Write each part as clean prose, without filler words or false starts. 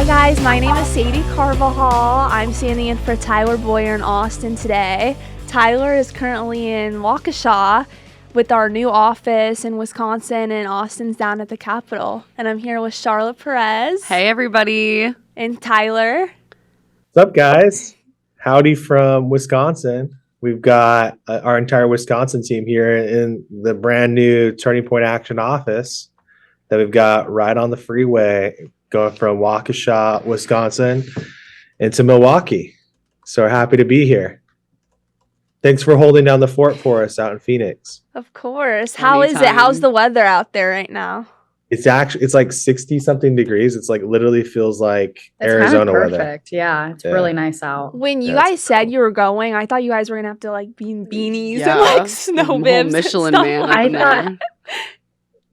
Hi guys, my name is Sadie Carvajal. I'm standing in for Tyler Boyer in Austin today. Tyler is currently in Waukesha with our new office in Wisconsin, and Austin's down at the Capitol. And I'm here with Charlotte Perez. Hey everybody. And Tyler. What's up, guys? Howdy from Wisconsin. We've got our entire Wisconsin team here in the brand new Turning Point Action office that we've got right on the freeway going from Waukesha, Wisconsin into Milwaukee. So we're happy to be here. Thanks for holding down the fort for us out in Phoenix. Of course. How is it? How's the weather out there right now? It's like 60 something degrees. It's like literally feels like It's Arizona perfect. weather. Yeah, it's really nice out. When you guys said you were going, I thought you guys were gonna have to like be in beanies and like snow bibs. Michelin and man. I thought.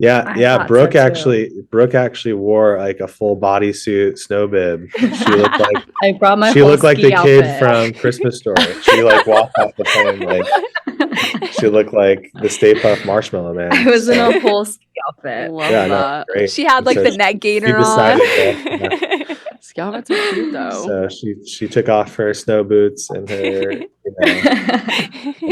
Yeah. Brooke actually wore like a full bodysuit snow bib. She looked like I brought my. She looked like the outfit. kid from Christmas Story. She like walked off the plane like she looked like the Stay Puft Marshmallow Man. I was in a whole ski outfit. Love that. Great. She had like the neck gainer on. Ski outfits are cute though. So she took off her snow boots and her.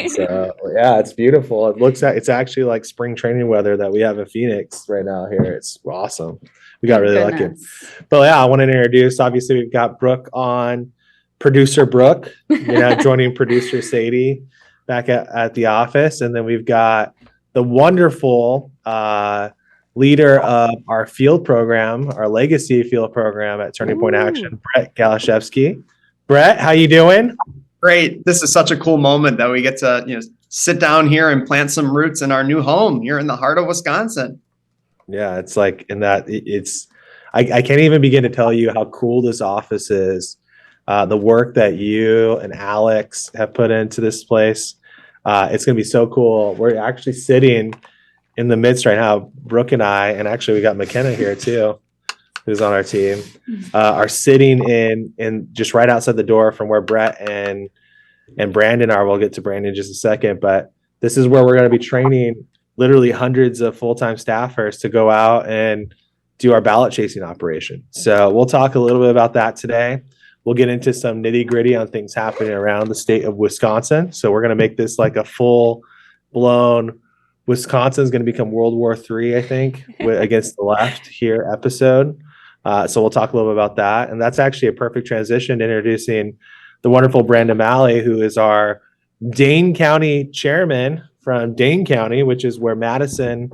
So it's beautiful. It's actually like spring training weather that we have in Phoenix right now here. It's awesome. We got really lucky. But I want to introduce, obviously we've got Brooke on, producer Brooke, joining producer Sadie back at the office. And then we've got the wonderful leader of our field program, our legacy field program at Turning Point Action, Brett Galashevsky. Brett, how you doing? Great. This is such a cool moment that we get to sit down here and plant some roots in our new home here in the heart of Wisconsin. Yeah, it's like I can't even begin to tell you how cool this office is. The work that you and Alex have put into this place. It's going to be so cool. We're actually sitting in the midst right now. Brooke and I, and actually we got McKenna here too, who's on our team, are sitting in just right outside the door from where Brett and Brandon are. We'll get to Brandon in just a second, but this is where we're going to be training literally hundreds of full-time staffers to go out and do our ballot chasing operation. So we'll talk a little bit about that today. We'll get into some nitty-gritty on things happening around the state of Wisconsin. So we're going to make this like a full-blown Wisconsin is going to become World War III, I think, against the left here episode. So we'll talk a little bit about that. And that's actually a perfect transition to introducing the wonderful Brandon Malley, who is our Dane County chairman from Dane County, which is where Madison,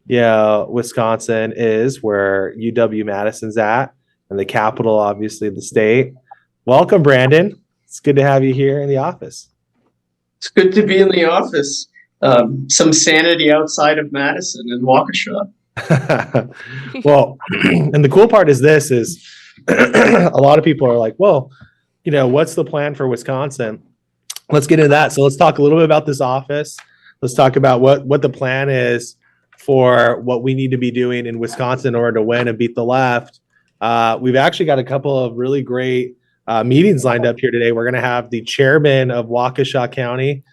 Wisconsin is, where UW-Madison's at, and the capital, obviously, of the state. Welcome, Brandon. It's good to have you here in the office. It's good to be in the office. Some sanity outside of Madison and Waukesha. Well, and the cool part is a lot of people are like, well, what's the plan for Wisconsin? Let's get into that. So let's talk a little bit about this office. Let's talk about what the plan is for what we need to be doing in Wisconsin in order to win and beat the left. We've actually got a couple of really great meetings lined up here today. We're going to have the chairman of Waukesha County,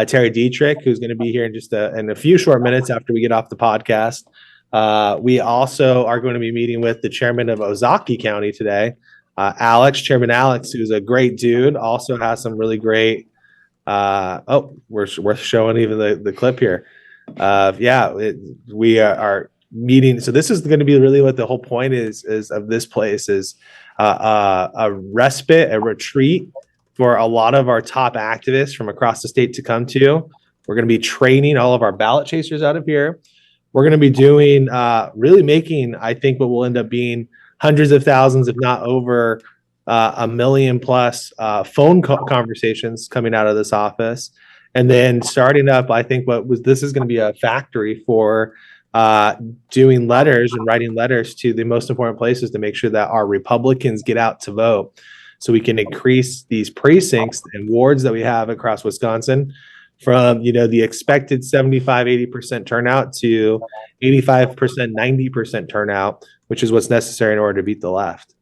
Terry Dietrich, who's going to be here in just in a few short minutes after we get off the podcast. We also are going to be meeting with the chairman of Ozaukee County today, Chairman Alex, who's a great dude, also has some really great. We're showing even the clip here. We are meeting. So this is going to be really what the whole point is of this place is a respite, a retreat for a lot of our top activists from across the state to come to. We're going to be training all of our ballot chasers out of here. We're going to be doing, really making, I think, what will end up being hundreds of thousands, if not over 1 million plus phone conversations coming out of this office. And then starting up, I think this is going to be a factory for doing letters and writing letters to the most important places to make sure that our Republicans get out to vote. So we can increase these precincts and wards that we have across Wisconsin from, the expected 75-80% turnout to 85%, 90% turnout, which is what's necessary in order to beat the left.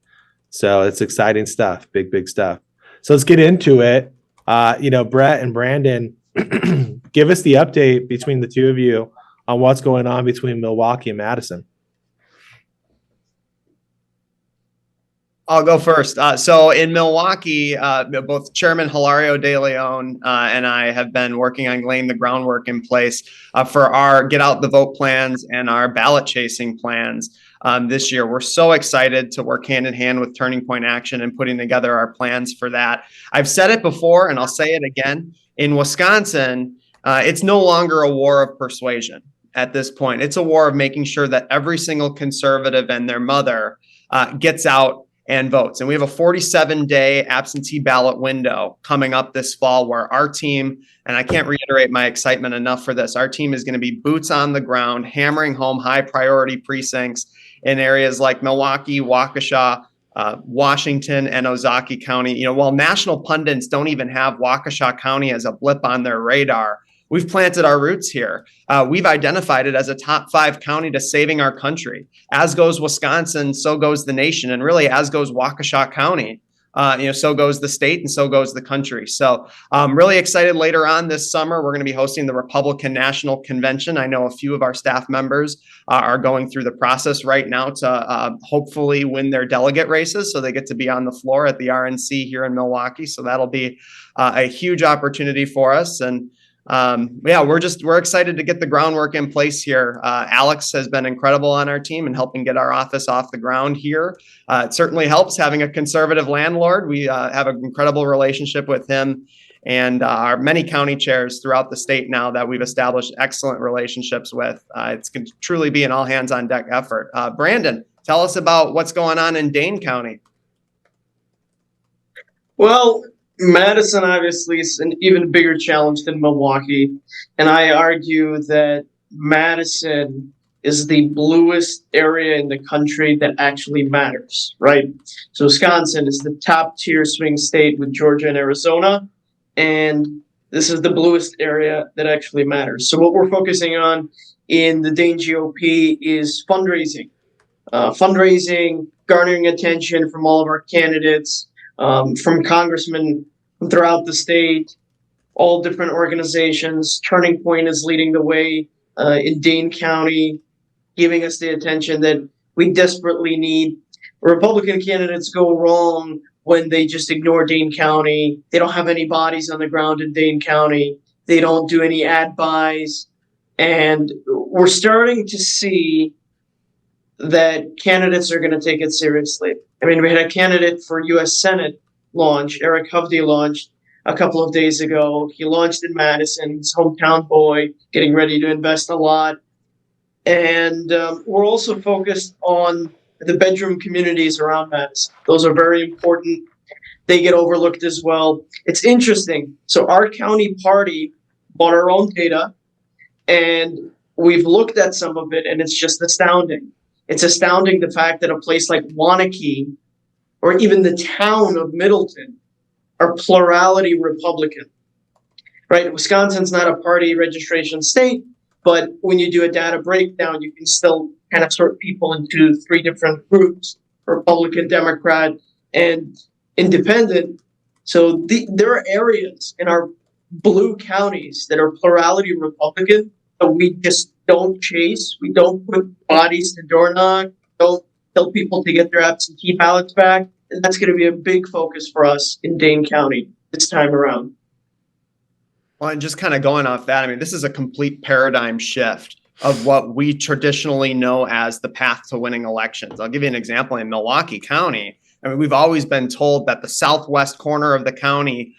So it's exciting stuff, big stuff. So let's get into it. Brett and Brandon, give us the update between the two of you on what's going on between Milwaukee and Madison. I'll go first. So in Milwaukee, both Chairman Hilario De Leon and I have been working on laying the groundwork in place for our get out the vote plans and our ballot chasing plans this year. We're so excited to work hand in hand with Turning Point Action and putting together our plans for that. I've said it before and I'll say it again. In Wisconsin, it's no longer a war of persuasion at this point. It's a war of making sure that every single conservative and their mother gets out and votes. And we have a 47-day absentee ballot window coming up this fall where our team, and I can't reiterate my excitement enough for this, our team is going to be boots on the ground, hammering home high priority precincts in areas like Milwaukee, Waukesha, Washington, and Ozaukee County. While national pundits don't even have Waukesha County as a blip on their radar, we've planted our roots here. We've identified it as a top 5 county to saving our country. As goes Wisconsin, so goes the nation. And really, as goes Waukesha County, so goes the state and so goes the country. So I'm really excited later on this summer. We're going to be hosting the Republican National Convention. I know a few of our staff members are going through the process right now to hopefully win their delegate races. So they get to be on the floor at the RNC here in Milwaukee. So that'll be a huge opportunity for us. And we're excited to get the groundwork in place here. Alex has been incredible on our team and helping get our office off the ground here. It certainly helps having a conservative landlord. We have an incredible relationship with him and our many county chairs throughout the state now that we've established excellent relationships with. It's going to truly be an all hands on deck effort. Brandon, tell us about what's going on in Dane County. Well, Madison obviously is an even bigger challenge than Milwaukee, and I argue that Madison is the bluest area in the country that actually matters, right? So Wisconsin is the top tier swing state with Georgia and Arizona, and this is the bluest area that actually matters. So what we're focusing on in the Dane GOP is fundraising, garnering attention from all of our candidates, from congressmen throughout the state, all different organizations. Turning Point is leading the way in Dane County, giving us the attention that we desperately need. Republican candidates go wrong when they just ignore Dane County. They don't have any bodies on the ground in Dane County. They don't do any ad buys. And we're starting to see that candidates are going to take it seriously. I mean, we had a candidate for U.S. Senate launch, Eric Hovde launched a couple of days ago. He launched in Madison, his hometown boy, getting ready to invest a lot. And we're also focused on the bedroom communities around Madison. Those are very important. They get overlooked as well. It's interesting. So our county party bought our own data, and we've looked at some of it, and it's just astounding. It's astounding the fact that a place like Waukesha or even the town of Middleton are plurality Republican, right? Wisconsin's not a party registration state, but when you do a data breakdown, you can still kind of sort people into 3 different groups: Republican, Democrat, and Independent. So there are areas in our blue counties that are plurality Republican that we just don't chase. We don't put bodies to door knock, don't tell people to get their absentee ballots back. And that's going to be a big focus for us in Dane County this time around. Well, and just kind of going off that, I mean, this is a complete paradigm shift of what we traditionally know as the path to winning elections. I'll give you an example. In Milwaukee County, I mean, we've always been told that the southwest corner of the county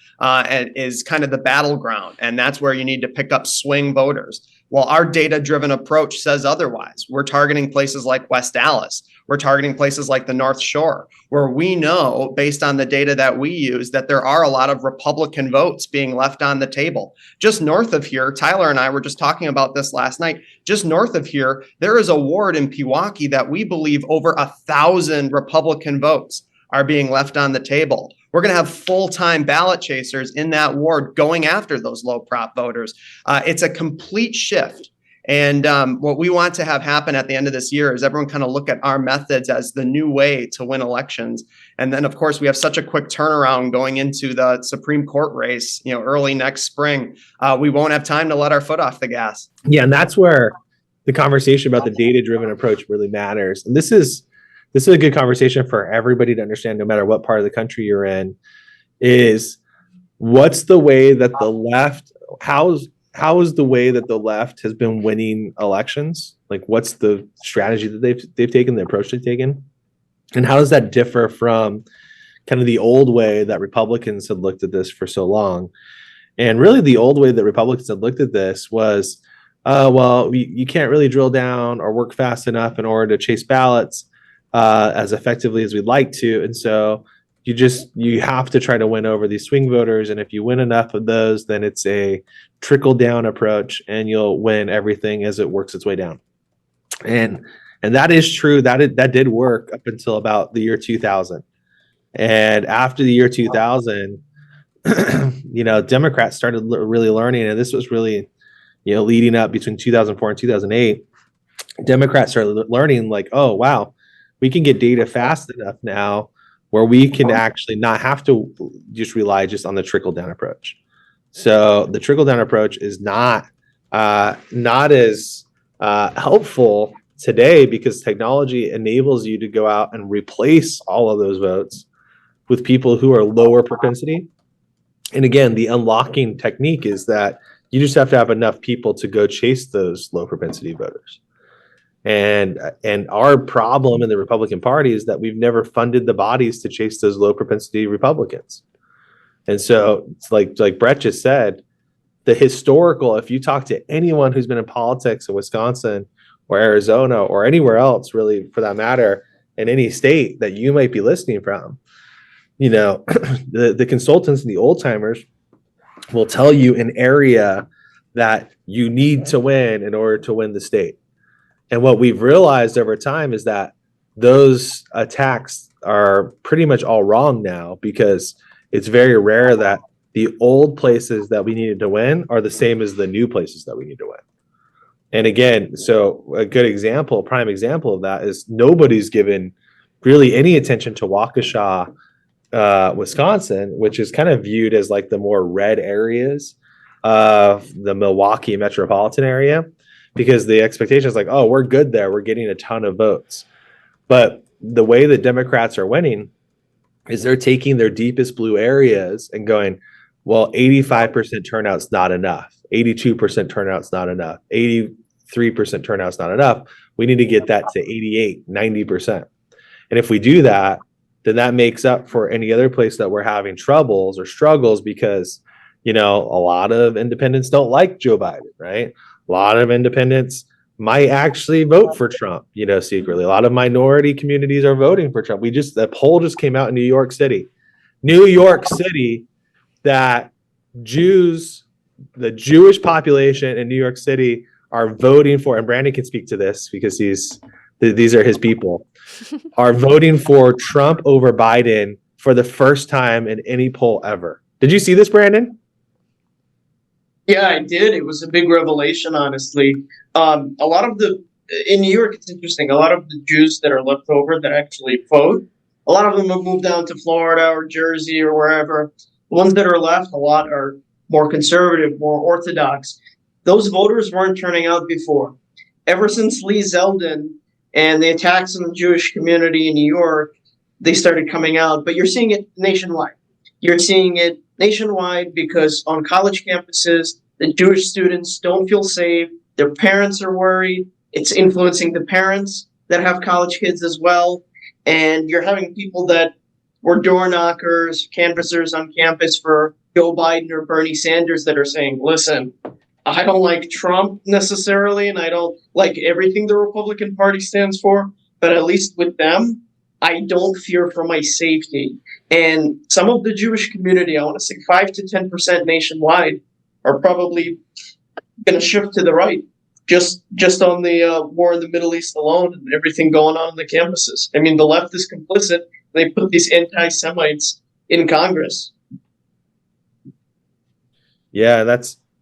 is kind of the battleground, and that's where you need to pick up swing voters. Well, our data-driven approach says otherwise. We're targeting places like West Dallas. We're targeting places like the North Shore, where we know, based on the data that we use, that there are a lot of Republican votes being left on the table. Just north of here, Tyler and I were just talking about this last night, just north of here, there is a ward in Pewaukee that we believe over 1,000 Republican votes are being left on the table. We're going to have full-time ballot chasers in that ward going after those low prop voters. It's a complete shift. And what we want to have happen at the end of this year is everyone kind of look at our methods as the new way to win elections. And then, of course, we have such a quick turnaround going into the Supreme Court race, early next spring. We won't have time to let our foot off the gas. Yeah, and that's where the conversation about the data-driven approach really matters. And this is this is a good conversation for everybody to understand, no matter what part of the country you're in, is what's the way that the left, how is the way that the left has been winning elections? Like, what's the strategy that they've taken, the approach they've taken? And how does that differ from kind of the old way that Republicans had looked at this for so long? And really the old way that Republicans had looked at this was, well, you can't really drill down or work fast enough in order to chase ballots as effectively as we'd like to. And so you have to try to win over these swing voters. And if you win enough of those, then it's a trickle down approach and you'll win everything as it works its way down. And that is true. That did work up until about the year 2000. And after the year 2000, Democrats started really learning, and this was really, leading up between 2004 and 2008, Democrats started learning like, oh, wow, we can get data fast enough now where we can actually not have to just rely just on the trickle down approach. So the trickle down approach is not as helpful today, because technology enables you to go out and replace all of those votes with people who are lower propensity. And again, the unlocking technique is that you just have to have enough people to go chase those low propensity voters. And our problem in the Republican Party is that we've never funded the bodies to chase those low propensity Republicans. And so it's like Brett just said, the historical, if you talk to anyone who's been in politics in Wisconsin or Arizona or anywhere else, really, for that matter, in any state that you might be listening from, the consultants and the old timers will tell you an area that you need to win in order to win the state. And what we've realized over time is that those attacks are pretty much all wrong now, because it's very rare that the old places that we needed to win are the same as the new places that we need to win. And again, so a good example, prime example of that is nobody's given really any attention to Waukesha, Wisconsin, which is kind of viewed as like the more red areas of the Milwaukee metropolitan area, because the expectation is like, oh, we're good there, we're getting a ton of votes. But the way that Democrats are winning is they're taking their deepest blue areas and going, well, 85% turnout's not enough, 82% turnout's not enough, 83% turnout's not enough. We need to get that to 88, 90%. And if we do that, then that makes up for any other place that we're having troubles or struggles, because, a lot of independents don't like Joe Biden, right? A lot of independents might actually vote for Trump, secretly. A lot of minority communities are voting for Trump. The poll just came out in New York City, that the Jewish population in New York City are voting for, and Brandon can speak to this because these are his people, are voting for Trump over Biden for the first time in any poll ever. Did you see this, Brandon? Yeah, I did. It was a big revelation, honestly. In New York, it's interesting. A lot of the Jews that are left over that actually vote, a lot of them have moved down to Florida or Jersey or wherever. The ones that are left, a lot are more conservative, more orthodox. Those voters weren't turning out before. Ever since Lee Zeldin and the attacks on the Jewish community in New York, they started coming out. But you're seeing it nationwide. You're seeing it nationwide because on college campuses, the Jewish students don't feel safe. Their parents are worried. It's influencing the parents that have college kids as well. And you're having people that were door knockers, canvassers on campus for Joe Biden or Bernie Sanders that are saying, listen, I don't like Trump necessarily, and I don't like everything the Republican Party stands for, but at least with them, I don't fear for my safety. And some of the Jewish community, I want to say 5 to 10% nationwide, are probably going to shift to the right, just on the war in the Middle East alone and everything going on the campuses. I mean, the left is complicit. They put these anti-Semites in Congress. Yeah,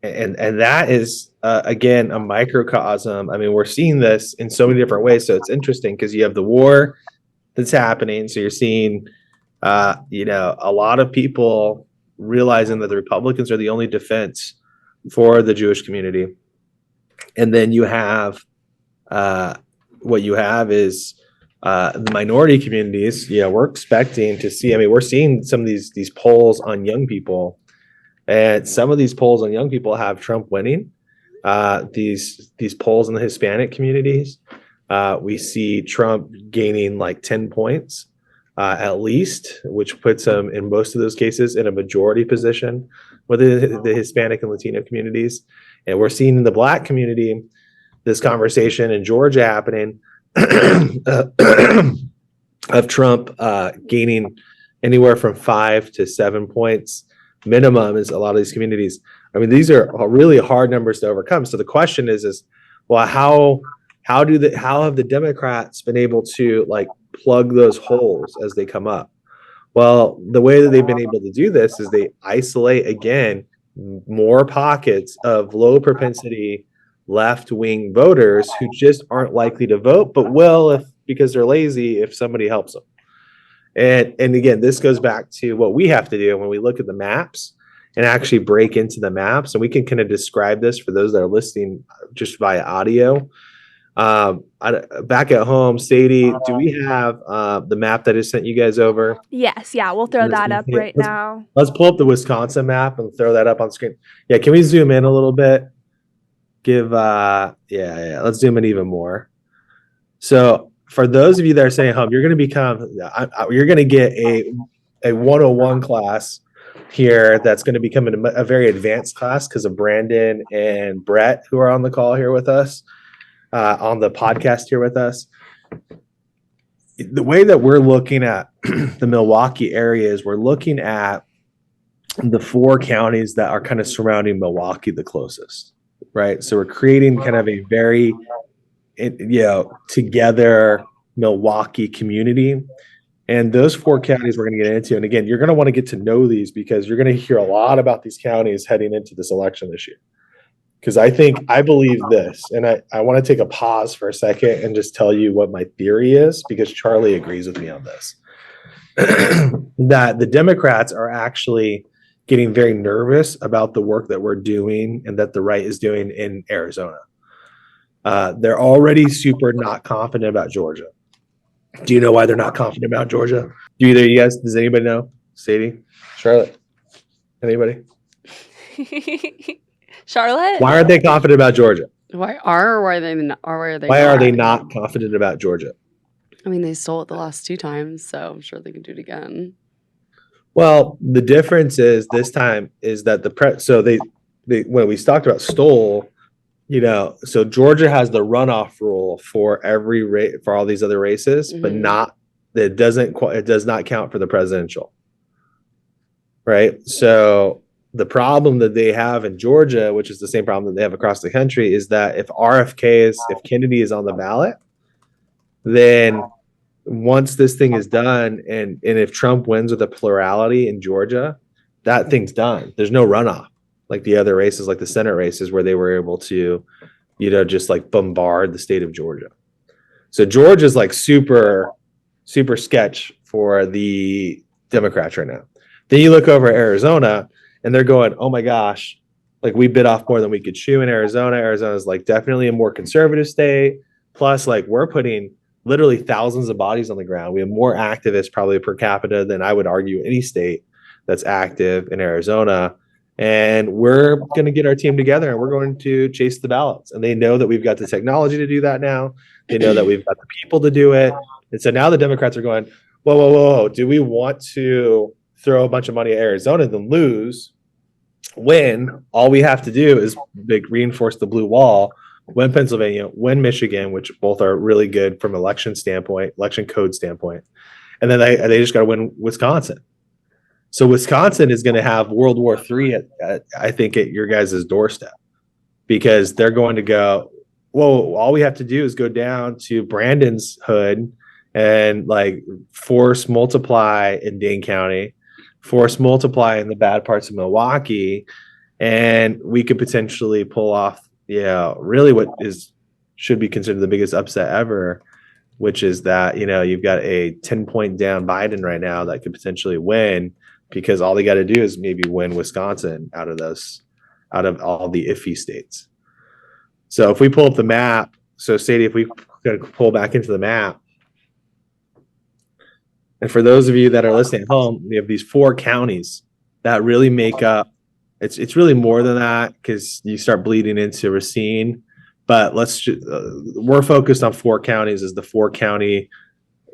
and that is again a microcosm. I mean, we're seeing this in so many different ways. So it's interesting because you have the war that's happening. So you're seeing, a lot of people realizing that the Republicans are the only defense for the Jewish community. And then you have, what you have is The minority communities, we're expecting to see. I mean, we're seeing some of these polls on young people, and some of these polls on young people have Trump winning. These polls in the Hispanic communities, we see Trump gaining like 10 points at least, which puts him in most of those cases in a majority position within the Hispanic and Latino communities. And we're seeing in the Black community this conversation in Georgia happening of Trump gaining anywhere from 5 to 7 points minimum is a lot of these communities. I mean, these are really hard numbers to overcome. So the question is well, how have the Democrats been able to like plug those holes as they come up? Well, the way that they've been able to do this is they isolate again more pockets of low propensity left-wing voters who just aren't likely to vote, but will because they're lazy if somebody helps them. And again, this goes back to what we have to do when we look at the maps and actually break into the maps. And we can kind of describe this for those that are listening just via audio. Back at home, Sadie, do we have the map that I sent you guys over? Yes, yeah, we'll throw that up right now. Let's pull up the Wisconsin map and throw that up on screen. Yeah, can we zoom in a little bit? Let's zoom in even more. So for those of you that are staying home, you're going to get a 101 class here that's going to become a very advanced class because of Brandon and Brett, who are on the call here with us, on the podcast here with us. The way that we're looking at the Milwaukee area is we're looking at the 4 counties that are kind of surrounding Milwaukee the closest, right? So we're creating kind of a very, together Milwaukee community. And those 4 counties we're going to get into. And again, you're going to want to get to know these because you're going to hear a lot about these counties heading into this election this year. Because I believe this, and I want to take a pause for a second and just tell you what my theory is, because Charlie agrees with me on this, that the Democrats are actually getting very nervous about the work that we're doing and that the right is doing in Arizona. They're already super not confident about Georgia. Do you know why they're not confident about Georgia? Do either of you guys? Does anybody know? Sadie? Charlotte? Anybody? Charlotte? Why aren't they confident about Georgia? Why are they not confident about Georgia? I mean, they stole it the last 2 times, so I'm sure they can do it again. Well, the difference is this time is that they when we talked about stole, so Georgia has the runoff rule for for all these other races, but it does not count for the presidential. Right? So the problem that they have in Georgia, which is the same problem that they have across the country, is that if Kennedy is on the ballot, then once this thing is done, and if Trump wins with a plurality in Georgia, that thing's done. There's no runoff like the other races, like the Senate races, where they were able to, just like bombard the state of Georgia. So Georgia's like super, super sketch for the Democrats right now. Then you look over at Arizona, and they're going, oh my gosh, like we bit off more than we could chew in Arizona. Arizona's like definitely a more conservative state. Plus, like we're putting literally thousands of bodies on the ground. We have more activists probably per capita than I would argue any state that's active in Arizona. And we're going to get our team together and we're going to chase the ballots. And they know that we've got the technology to do that now. They know that we've got the people to do it. And so now the Democrats are going, whoa. Do we want to throw a bunch of money at Arizona then lose when all we have to do is reinforce the blue wall, win Pennsylvania, win Michigan, which both are really good from election code standpoint. And then they just got to win Wisconsin. So Wisconsin is going to have World War III I think at your guys' doorstep, because they're going to go, whoa, all we have to do is go down to Brandon's hood and like force multiply in Dane County, force multiply in the bad parts of Milwaukee, and we could potentially pull off really what should be considered the biggest upset ever, which is that you've got a 10-point down Biden right now that could potentially win, because all they got to do is maybe win Wisconsin out of all the iffy states. So if we pull up the map, so Sadie, if we pull back into the map, And for those of you that are listening at home, we have these 4 counties that really make up. It's really more than that because you start bleeding into Racine. But we're focused on 4 counties as the 4-county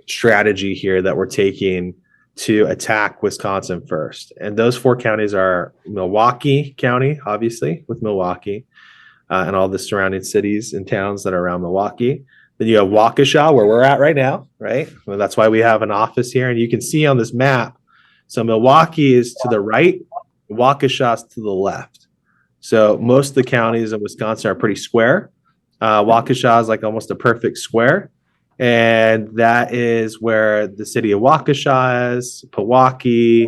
strategy here that we're taking to attack Wisconsin first. And those 4 counties are Milwaukee County, obviously, with Milwaukee and all the surrounding cities and towns that are around Milwaukee. Then you have Waukesha, where we're at right now, right? Well, that's why we have an office here. And you can see on this map, so Milwaukee is to the right, Waukesha is to the left. So most of the counties in Wisconsin are pretty square. Waukesha is like almost a perfect square. And that is where the city of Waukesha is, Pewaukee,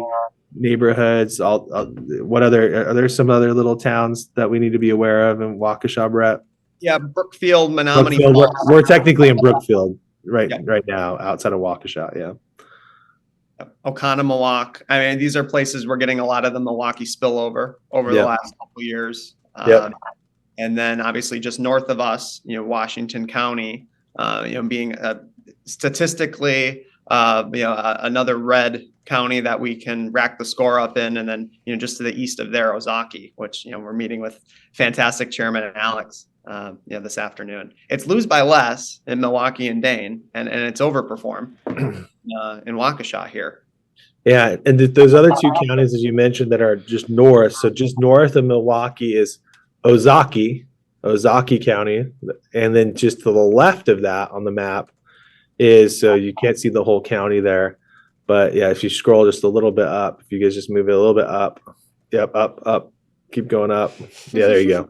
neighborhoods. Are there some other little towns that we need to be aware of in Waukesha, Brett? Yeah, Brookfield, Menominee Brookfield, Falls. we're technically in Brookfield right Yep. right now, outside of Waukesha. Yeah. Oconomowoc. I mean, these are places we're getting a lot of the Milwaukee spillover over the last couple of years. Yep. And then obviously just north of us, Washington County, being statistically, another red county that we can rack the score up in. And then, just to the east of there, Ozaki, which, we're meeting with fantastic Chairman Alex, this afternoon. It's lose by less in Milwaukee and Dane, and it's overperform in Waukesha here. Yeah. And those other 2 counties, as you mentioned, that are just north. So just north of Milwaukee is Ozaki County. And then just to the left of that on the map is, so you can't see the whole county there. But yeah, if you scroll just a little bit up, if you guys just move it a little bit up, yep, up, keep going up. Yeah, there you go.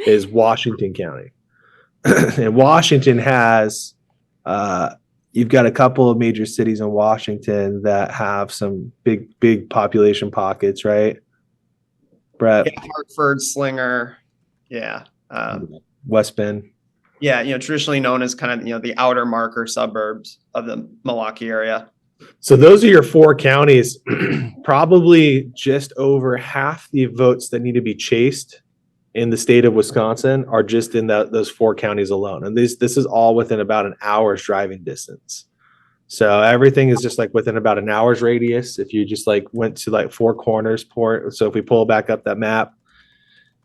Is Washington County. And Washington has, you've got a couple of major cities in Washington that have some big population pockets, right? Brett? Yeah, Hartford, Slinger. Yeah. West Bend. Yeah. Traditionally known as kind of, the outer marker suburbs of the Milwaukee area. So those are your 4 counties. Probably just over half the votes that need to be chased in the state of Wisconsin are just in those 4 counties alone. And this is all within about an hour's driving distance. So everything is just like within about an hour's radius. If you just like went to like 4 Corners port. So if we pull back up that map,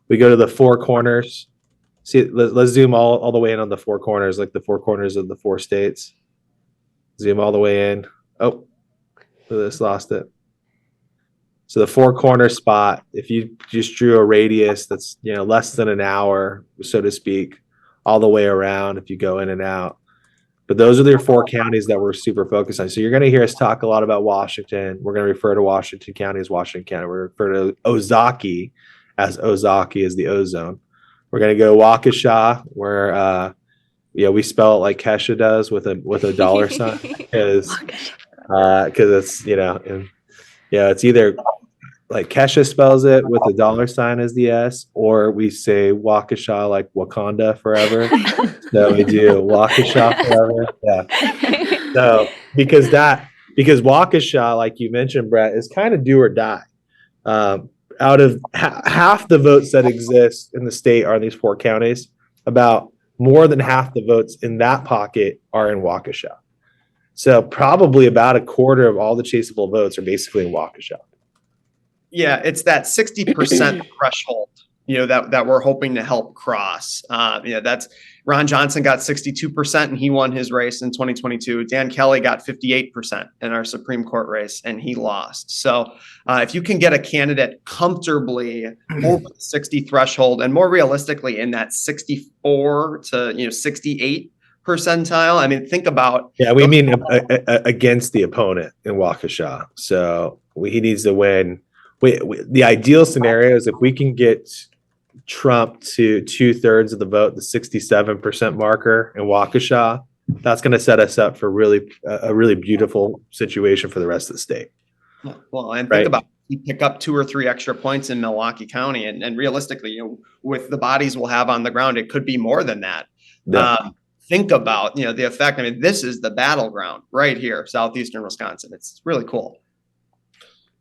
we go to the 4 Corners. See, let's zoom all the way in on the 4 Corners, like the 4 corners of the 4 states. Zoom all the way in. Oh, just lost it. So the 4 corner spot, if you just drew a radius that's, less than an hour, so to speak, all the way around if you go in and out. But those are the 4 counties that we're super focused on. So you're going to hear us talk a lot about Washington. We're going to refer to Washington County as Washington County. We're refer to Ozaki as the ozone. We're going to go Waukesha, where we spell it like Kesha does with a dollar sign because it's it's either like Kesha spells it with a dollar sign as the S, or we say Waukesha like Wakanda forever. So we do Waukesha forever. Yeah. So because Waukesha, like you mentioned, Brett, is kind of do or die. Out of half the votes that exist in the state are in these 4 counties, about more than half the votes in that pocket are in Waukesha. So probably about a quarter of all the chaseable votes are basically in Waukesha. Yeah, it's that 60% threshold, that we're hoping to help cross. That's Ron Johnson got 62% and he won his race in 2022. Dan Kelly got 58% in our Supreme Court race and he lost. So if you can get a candidate comfortably over the 60 threshold and more realistically in that 64 to 68 percentile. I mean, think about. Yeah, we mean against the opponent in Waukesha. So he needs to win. The ideal scenario is if we can get Trump to 2/3 of the vote, the 67% marker in Waukesha, that's going to set us up for a really beautiful situation for the rest of the state. Well, and think about you pick up 2 or 3 extra points in Milwaukee County, and realistically, with the bodies we'll have on the ground, it could be more than that. Yeah. Think about the effect. I mean, this is the battleground right here, southeastern Wisconsin. It's really cool.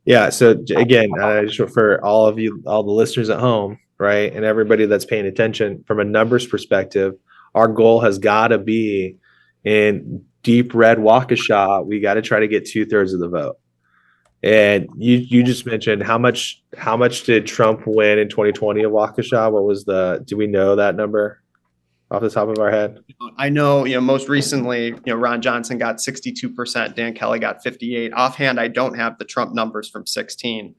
Yeah. So again, just for all the listeners at home, right, and everybody that's paying attention from a numbers perspective, our goal has got to be in deep red Waukesha, we got to try to get 2/3 of the vote. And you just mentioned how much did Trump win in 2020 at Waukesha? What was do we know that number off the top of our head? I know, most recently, Ron Johnson got 62%, Dan Kelly got 58. Offhand, I don't have the Trump numbers from 16.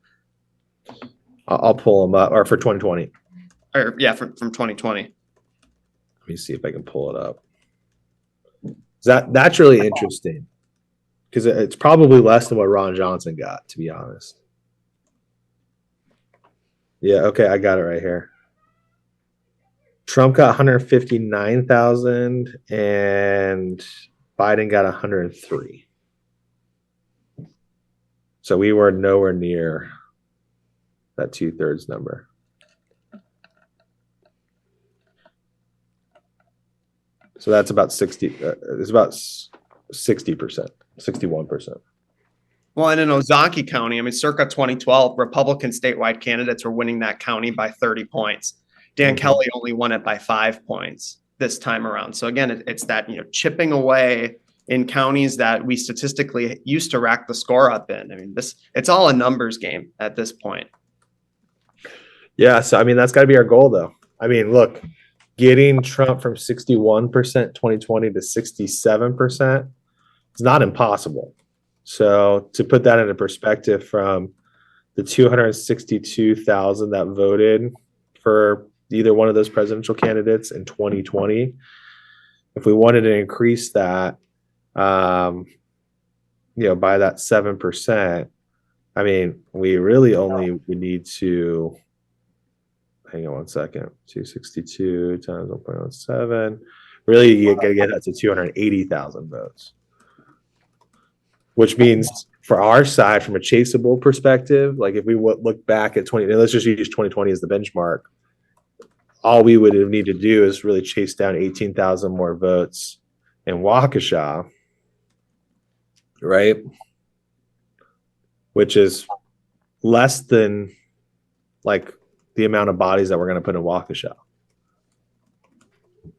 I'll pull them up, or for 2020. Or yeah, from 2020. Let me see if I can pull it up. That's really interesting because it's probably less than what Ron Johnson got, to be honest. Yeah, okay, I got it right here. Trump got 159,000 and Biden got 103. So we were nowhere near that 2/3 number. So that's about 60. It's about 60%, 61%. Well, and in Ozaukee County, circa 2012, Republican statewide candidates were winning that county by 30 points. Dan Kelly only won it by 5 points this time around. So again, it's that, chipping away in counties that we statistically used to rack the score up in. It's all a numbers game at this point. Yeah. So, that's got to be our goal, though. Look, getting Trump from 61% 2020 to 67% is not impossible. So to put that into perspective, from the 262,000 that voted for either one of those presidential candidates in 2020, if we wanted to increase that, by that 7%, we really only would need to, hang on one second, 262 times 1.17, really you got to get that to 280,000 votes, which means for our side, from a chaseable perspective, like if we look back at let's just use 2020 as the benchmark, all we would need to do is really chase down 18,000 more votes in Waukesha, right? Which is less than like the amount of bodies that we're going to put in Waukesha.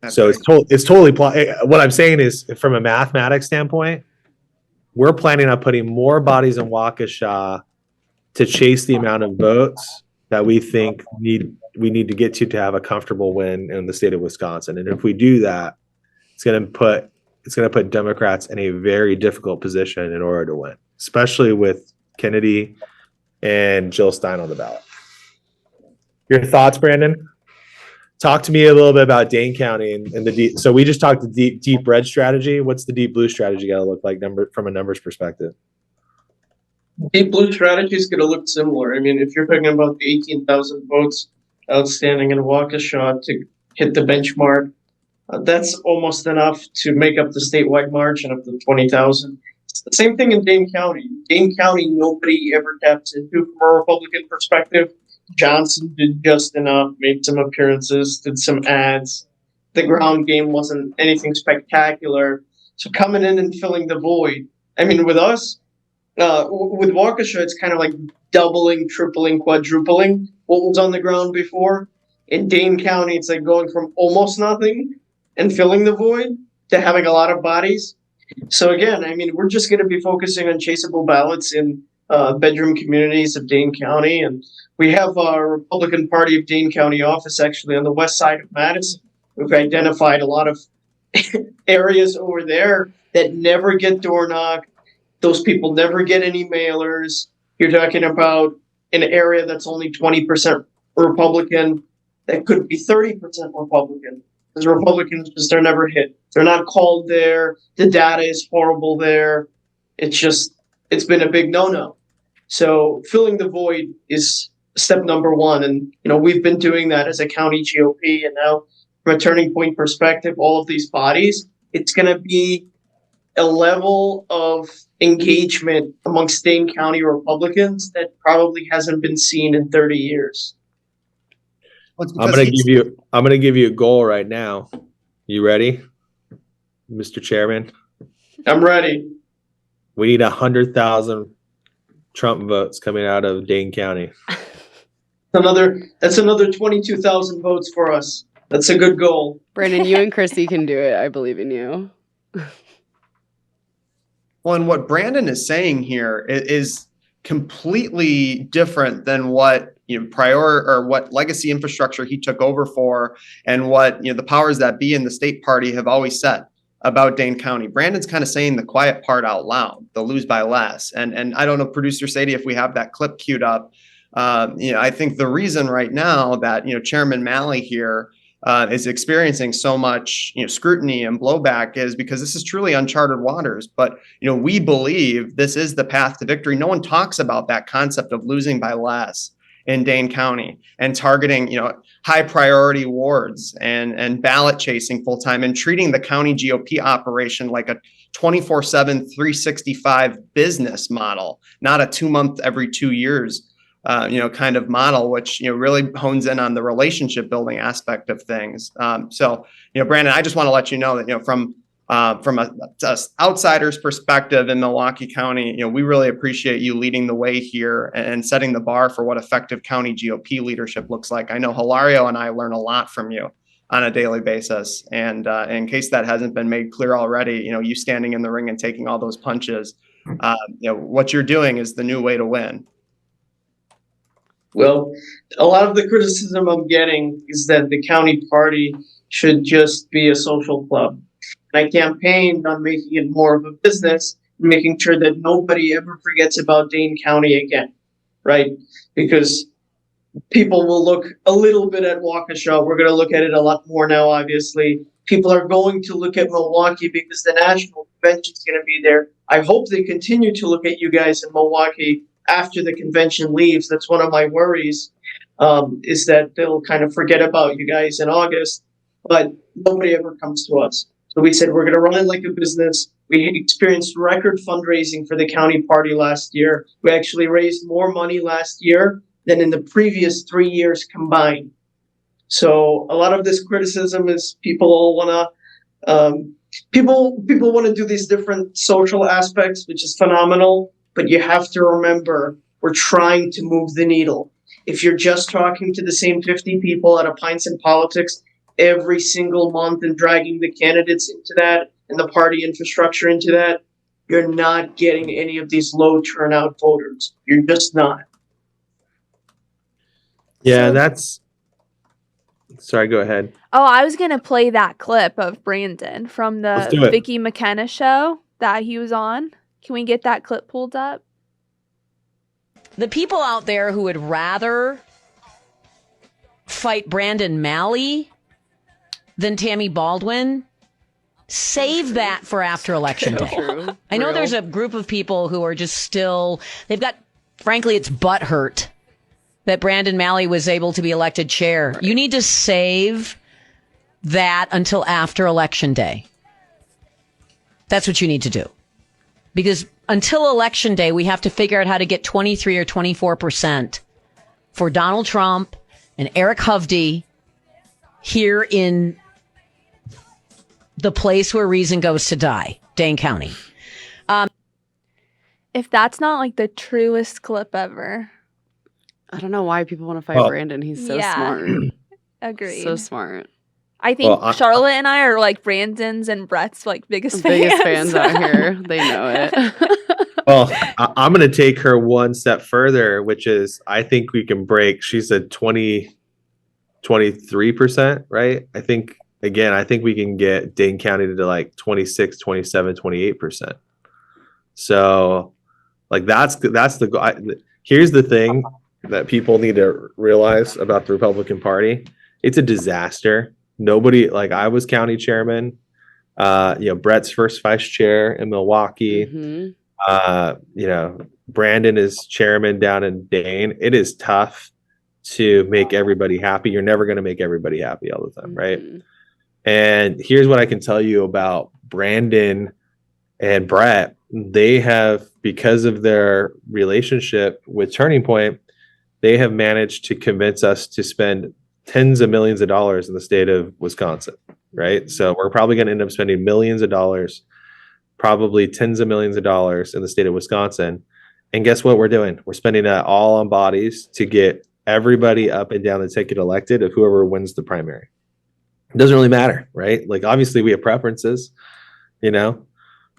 So it's totally what I'm saying is, from a mathematics standpoint, we're planning on putting more bodies in Waukesha to chase the amount of votes that we think we need to get to have a comfortable win in the state of Wisconsin. And if we do that, it's going to put Democrats in a very difficult position in order to win, especially with Kennedy and Jill Stein on the ballot. Your thoughts, Brandon? Talk to me a little bit about Dane County and the deep. So we just talked the deep red strategy. What's the deep blue strategy got to look like from a numbers perspective? Deep blue strategy is going to look similar. If you're talking about the 18,000 votes outstanding in Waukesha to hit the benchmark, that's almost enough to make up the statewide margin of the 20,000. It's the same thing in Dane County. Dane County, nobody ever taps into from a Republican perspective. Johnson did just enough, made some appearances, did some ads. The ground game wasn't anything spectacular. So coming in and filling the void. With us, with Waukesha, it's kind of like doubling, tripling, quadrupling what was on the ground before. In Dane County, it's like going from almost nothing and filling the void to having a lot of bodies. So again, we're just going to be focusing on chaseable ballots in bedroom communities of Dane County. And we have our Republican Party of Dane County office actually on the west side of Madison. We've identified a lot of areas over there that never get door knocked. Those people never get any mailers. You're talking about an area that's only 20% Republican that could be 30% Republican. Because Republicans they're never hit. They're not called there. The data is horrible there. It's been a big no-no. So filling the void is step number one. And, we've been doing that as a county GOP. And now from a turning point perspective, all of these bodies, it's going to be a level of engagement amongst Dane County Republicans that probably hasn't been seen in 30 years. I'm going to give you a goal right now. You ready, Mr. Chairman? I'm ready. We need 100,000 Trump votes coming out of Dane County. That's another 22,000 votes for us. That's a good goal. Brandon, you and Chrissy can do it. I believe in you. Well, and what Brandon is saying here is completely different than what what legacy infrastructure he took over for, and what the powers that be in the state party have always said about Dane County. Brandon's kind of saying the quiet part out loud, the lose by less. And I don't know, producer Sadie, if we have that clip queued up. I think the reason right now that Chairman Malley here is experiencing so much scrutiny and blowback is because this is truly uncharted waters. But we believe this is the path to victory. No one talks about that concept of losing by less in Dane County and targeting high priority wards and ballot chasing full time and treating the county GOP operation like a 24/7 365 business model, not a 2-month every 2 years kind of model, which really hones in on the relationship building aspect of things. So Brandon, I just want to let you know that from a outsider's perspective in Milwaukee County, we really appreciate you leading the way here and setting the bar for what effective county GOP leadership looks like. I know Hilario and I learn a lot from you on a daily basis, and in case that hasn't been made clear already, you standing in the ring and taking all those punches, what you're doing is the new way to win. Well, a lot of the criticism I'm getting is that the county party should just be a social club. And I campaigned on making it more of a business, making sure that nobody ever forgets about Dane County again, right? Because people will look a little bit at Waukesha. We're going to look at it a lot more now, obviously. People are going to look at Milwaukee because the national convention is going to be there. I hope they continue to look at you guys in Milwaukee after the convention leaves. That's one of my worries, is that they'll kind of forget about you guys in August, but nobody ever comes to us. So we said we're going to run it like a business. We experienced record fundraising for the county party last year. We actually raised more money last year than in the previous 3 years combined. So a lot of this criticism is people want to do these different social aspects, which is phenomenal. But you have to remember, we're trying to move the needle. If you're just talking to the same 50 people at a Pints and Politics every single month and dragging the candidates into that and the party infrastructure into that, you're not getting any of these low turnout voters. You're just not. Yeah, sorry, go ahead. Oh, I was going to play that clip of Brandon from Let's the do it. Vicky McKenna show that he was on. Can we get that clip pulled up? The people out there who would rather fight Brandon Malley than Tammy Baldwin, save that for after Election Day. True. I know Real. there's a group of people who are just still, frankly, it's butthurt that Brandon Malley was able to be elected chair. Right. You need to save that until after Election Day. That's what you need to do. Because until Election Day, we have to figure out how to get 23 or 24% for Donald Trump and Eric Hovde here in the place where reason goes to die, Dane County. If that's not like the truest clip ever. I don't know why people want to fight Brandon. He's so smart. Agreed. So smart. I think Charlotte and I are like Brandon's and Brett's like biggest fans out here. They know it. Well, I'm going to take her one step further, which is I think we can break. She's at 23%, right? I think we can get Dane County to like 26, 27, 28%. So like that's the goal. Here's the thing that people need to realize about the Republican Party. It's a disaster. Nobody, like I was county chairman, Brett's first vice chair in Milwaukee. Mm-hmm. Brandon is chairman down in Dane. It is tough to make everybody happy. You're never going to make everybody happy all the time, right? Mm-hmm. And here's what I can tell you about Brandon and Brett. They have, because of their relationship with Turning Point, they have managed to convince us to spend tens of millions of dollars in the state of Wisconsin, right? So we're probably going to end up spending millions of dollars, probably tens of millions of dollars in the state of Wisconsin. And guess what we're doing? We're spending that all on bodies to get everybody up and down the ticket elected of whoever wins the primary. It doesn't really matter, right? Like obviously we have preferences,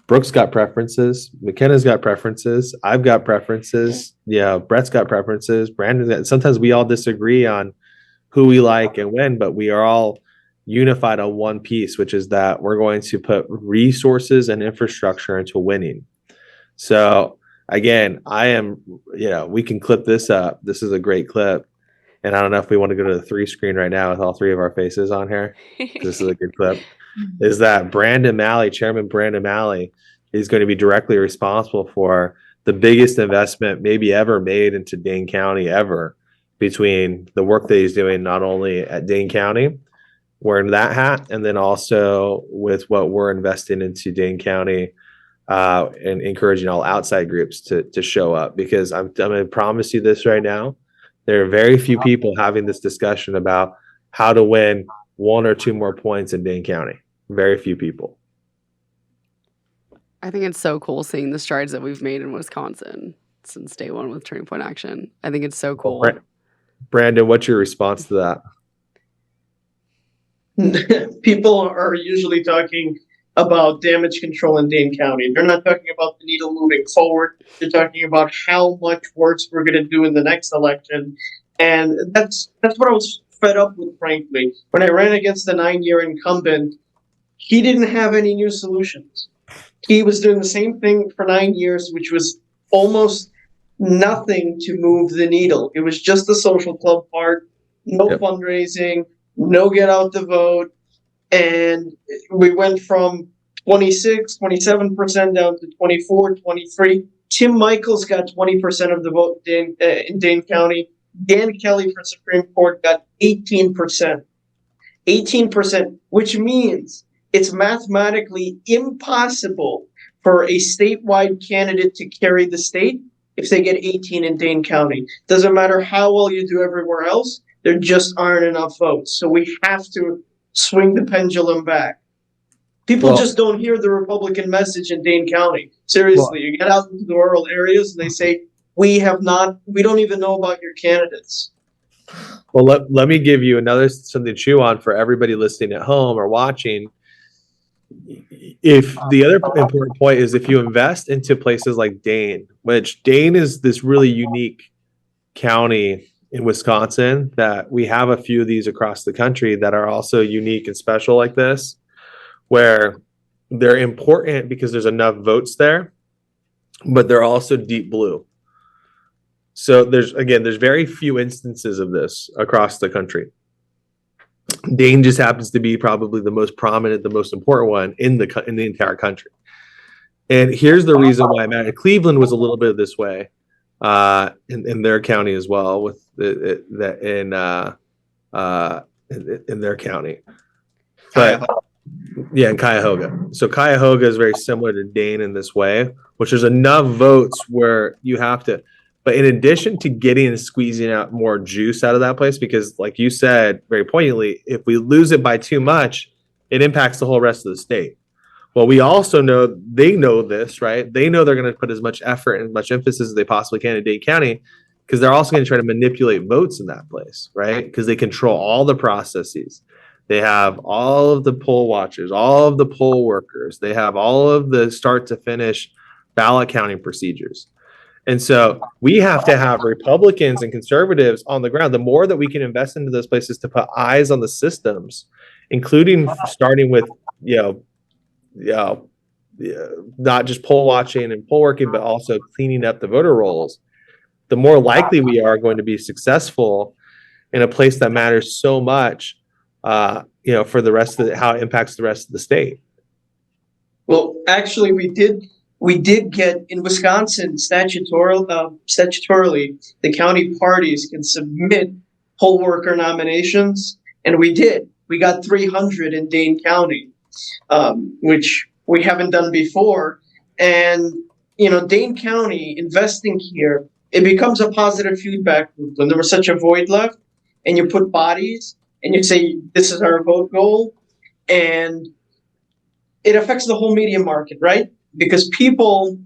Brooke's got preferences. McKenna's got preferences. I've got preferences. Yeah, Brett's got preferences. Brandon's got. Sometimes we all disagree on who we like and when, but we are all unified on one piece, which is that we're going to put resources and infrastructure into winning. So again, we can clip this up. This is a great clip. And I don't know if we want to go to the 3 screen right now with all 3 of our faces on here. This is a good clip. Is that Chairman Brandon Malley is going to be directly responsible for the biggest investment maybe ever made into Dane County ever, between the work that he's doing not only at Dane County, wearing that hat, and then also with what we're investing into Dane County, and encouraging all outside groups to show up. Because I'm going to promise you this right now, there are very few people having this discussion about how to win 1 or 2 more points in Dane County. Very few people. I think it's so cool seeing the strides that we've made in Wisconsin since day one with Turning Point Action. I think it's so cool. Brandon, what's your response to that? People are usually talking about damage control in Dane County. They're not talking about the needle moving forward. They're talking about how much work we're going to do in the next election. And that's what I was fed up with, frankly. When I ran against the 9-year incumbent, he didn't have any new solutions. He was doing the same thing for 9 years, which was almost nothing to move the needle. It was just the social club part, no fundraising, no get out the vote. And we went from 26, 27% down to 24, 23. Tim Michaels got 20% of the vote in Dane County. Dan Kelly for Supreme Court got 18%. 18%, which means it's mathematically impossible for a statewide candidate to carry the state if they get 18 in Dane County. Doesn't matter how well you do everywhere else, there just aren't enough votes. So we have to swing the pendulum back. People just don't hear the Republican message in Dane County. Seriously, you get out into the rural areas and they say, we don't even know about your candidates. Well, let me give you something to chew on for everybody listening at home or watching. If the other important point is, if you invest into places like Dane, which Dane is this really unique county in Wisconsin, that we have a few of these across the country that are also unique and special like this, where they're important because there's enough votes there, but they're also deep blue. So there's very few instances of this across the country. Dane just happens to be probably the most prominent, the most important one in the entire country. And here's the reason why I'm at it. Cleveland was a little bit this way in their county as well, with in their county. But yeah, in Cuyahoga. So Cuyahoga is very similar to Dane in this way, which there's enough votes where you have to. But in addition to getting and squeezing out more juice out of that place, because like you said very poignantly, if we lose it by too much, it impacts the whole rest of the state. Well, we also know, they know this, right? They know they're going to put as much effort and much emphasis as they possibly can in Dane County, because they're also going to try to manipulate votes in that place, right? Because they control all the processes. They have all of the poll watchers, all of the poll workers. They have all of the start to finish ballot counting procedures. And so we have to have Republicans and conservatives on the ground. The more that we can invest into those places to put eyes on the systems, including starting with, not just poll watching and poll working, but also cleaning up the voter rolls, the more likely we are going to be successful in a place that matters so much, for the rest of how it impacts the rest of the state. Well, actually, we did get in Wisconsin statutorily, the county parties can submit poll worker nominations, and we did. We got 300 in Dane County, which we haven't done before. And Dane County investing here, it becomes a positive feedback loop. When there was such a void left, and you put bodies, and you say this is our vote goal, and it affects the whole media market, right? Because people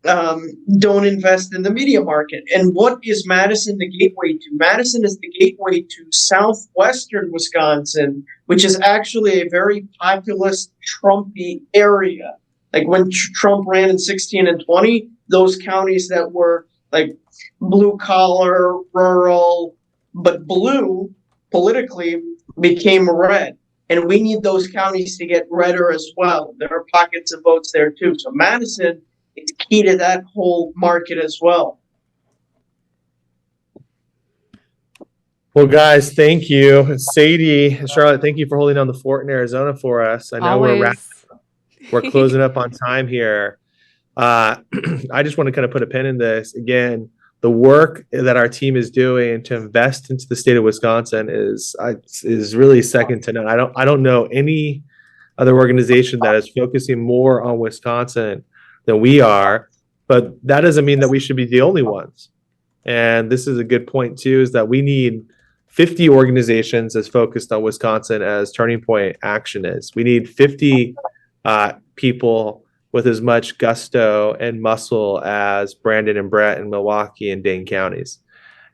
don't invest in the media market. And what is Madison the gateway to? Madison is the gateway to southwestern Wisconsin, which is actually a very populous, Trumpy area. Like when Trump ran in 16 and 20, those counties that were like blue collar, rural, but blue politically became red. And we need those counties to get redder as well. There are pockets of votes there too. So Madison is key to that whole market as well. Well, guys, thank you. Sadie, Charlotte, thank you for holding down the fort in Arizona for us. I know we're closing up on time here. I just want to kind of put a pin in this. Again, the work that our team is doing to invest into the state of Wisconsin is really second to none. I don't know any other organization that is focusing more on Wisconsin than we are, but that doesn't mean that we should be the only ones. And this is a good point too, is that we need 50 organizations as focused on Wisconsin as Turning Point Action is. We need 50 people with as much gusto and muscle as Brandon and Brett in Milwaukee and Dane counties.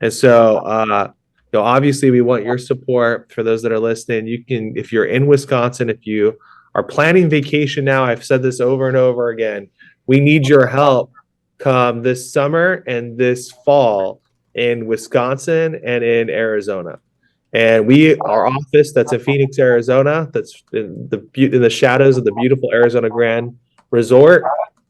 And so, obviously we want your support. For those that are listening, you can, if you're in Wisconsin, if you are planning vacation now, I've said this over and over again, we need your help come this summer and this fall in Wisconsin and in Arizona. And our office that's in Phoenix, Arizona, that's in the shadows of the beautiful Arizona Grand Resort.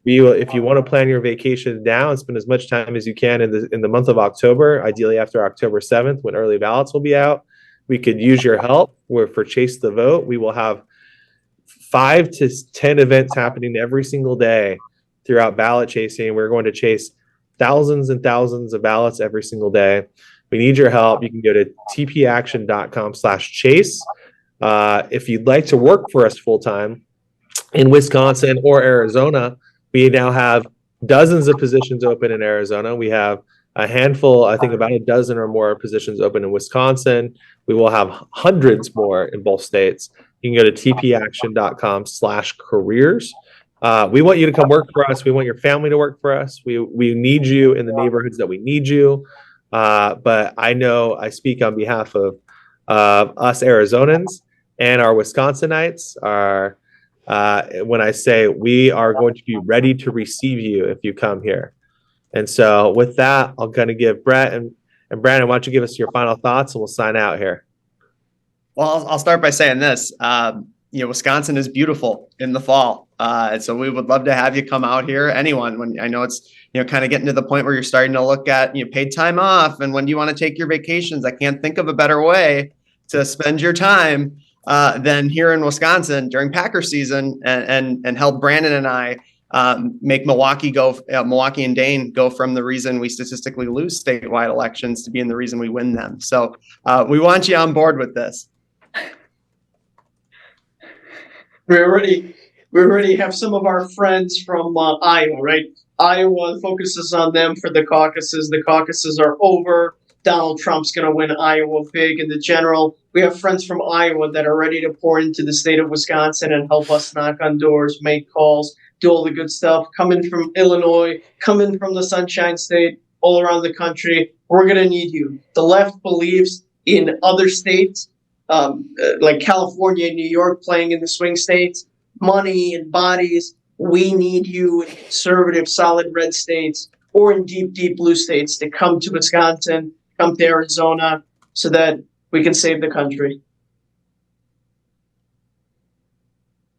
If you want to plan your vacation now and spend as much time as you can in the month of October, ideally after October 7th, when early ballots will be out, we could use your help. For Chase the Vote, we will have 5 to 10 events happening every single day throughout ballot chasing. We're going to chase thousands and thousands of ballots every single day. We need your help. You can go to tpaction.com/chase. If you'd like to work for us full time in Wisconsin or Arizona, we now have dozens of positions open in Arizona. We have a handful, I think about a dozen or more positions open in Wisconsin. We will have hundreds more in both states. You can go to tpaction.com/careers. We want you to come work for us. We want your family to work for us. We need you in the neighborhoods that we need you. But I know I speak on behalf of us Arizonans and our Wisconsinites when I say we are going to be ready to receive you if you come here. And so with that, I'll kind of give Brett and Brandon, why don't you give us your final thoughts and we'll sign out here. Well, I'll start by saying this. Wisconsin is beautiful in the fall. And so we would love to have you come out here. Anyone, when I know it's, kind of getting to the point where you're starting to look at, paid time off and when do you want to take your vacations? I can't think of a better way to spend your time than here in Wisconsin during Packer season and help Brandon and I make Milwaukee and Dane go from the reason we statistically lose statewide elections to being the reason we win them. So we want you on board with this. We already have some of our friends from Iowa, right? Iowa focuses on them for the caucuses. The caucuses are over. Donald Trump's going to win Iowa big in the general. We have friends from Iowa that are ready to pour into the state of Wisconsin and help us knock on doors, make calls, do all the good stuff. Coming from Illinois, coming from the Sunshine State, all around the country. We're going to need you. The left believes in other states, like California and New York playing in the swing states, money and bodies. We need you in conservative, solid red states or in deep, deep blue states to come to Wisconsin, come to Arizona so that we can save the country.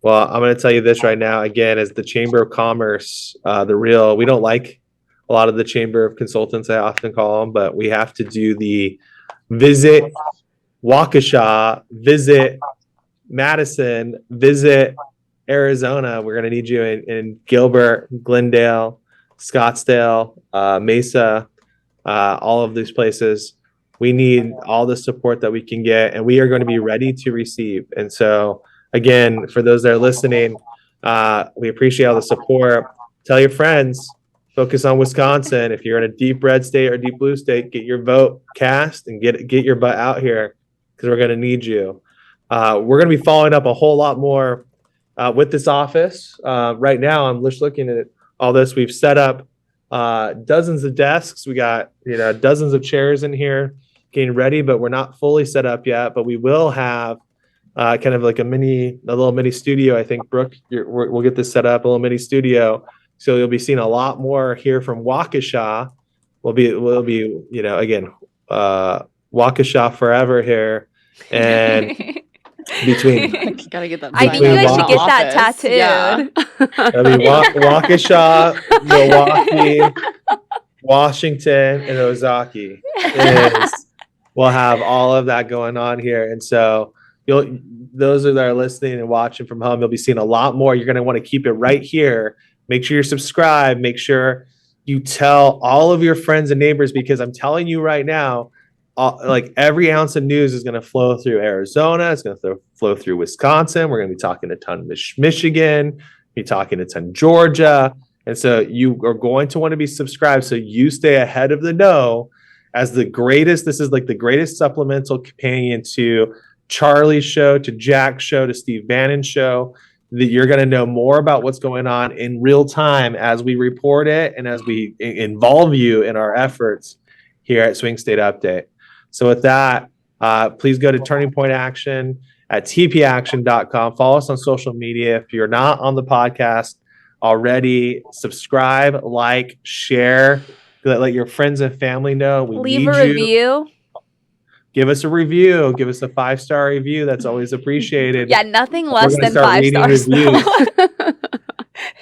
Well, I'm going to tell you this right now, again, as the Chamber of Commerce, we don't like a lot of the Chamber of Consultants, I often call them, but we have to do the visit Waukesha, visit Madison, visit Arizona. We're going to need you in Gilbert, Glendale, Scottsdale, Mesa, all of these places. We need all the support that we can get, and we are going to be ready to receive. And so, again, for those that are listening, we appreciate all the support. Tell your friends, focus on Wisconsin. If you're in a deep red state or deep blue state, get your vote cast and get your butt out here because we're going to need you. We're going to be following up a whole lot more with this office. Right now, I'm just looking at all this. We've set up dozens of desks. We got dozens of chairs in here getting ready, but we're not fully set up yet. But we will have kind of like a little mini studio. I think, Brooke, we'll get this set up, a little mini studio. So you'll be seeing a lot more here from Waukesha. We'll be, again, Waukesha forever here. And between gotta get that. I think you guys should get that office. tattooed. Yeah. I mean, Waukesha, Milwaukee, Washington, and Ozaki. We'll have all of that going on here. And so those that are listening and watching from home, you'll be seeing a lot more. You're going to want to keep it right here. Make sure you're subscribed. Make sure you tell all of your friends and neighbors, because I'm telling you right now, like every ounce of news is going to flow through Arizona. It's going to flow through Wisconsin. We're going to be talking a ton Michigan, be talking a ton Georgia. And so you are going to want to be subscribed so you stay ahead of the know as the greatest. This is like the greatest supplemental companion to Charlie's show, to Jack's show, to Steve Bannon's show, that you're going to know more about what's going on in real time as we report it and as we involve you in our efforts here at Swing State Update. So with that, please go to Turning Point Action at TPAction.com. Follow us on social media. If you're not on the podcast already, subscribe, like, share, let your friends and family know. Leave a review. Give us a review. Give us a 5-star review. That's always appreciated. Yeah, nothing less than 5 reading stars.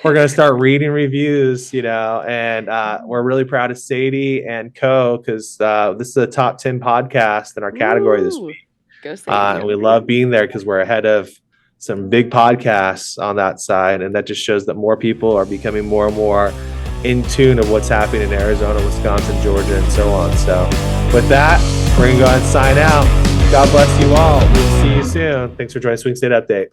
We're going to start reading reviews, and we're really proud of Sadie and Co. because this is a top 10 podcast in our category this week. Go Sadie. And we love being there because we're ahead of some big podcasts on that side. And that just shows that more people are becoming more and more in tune of what's happening in Arizona, Wisconsin, Georgia, and so on. So with that, we're going to go ahead and sign out. God bless you all. We'll see you soon. Thanks for joining Swing State Update.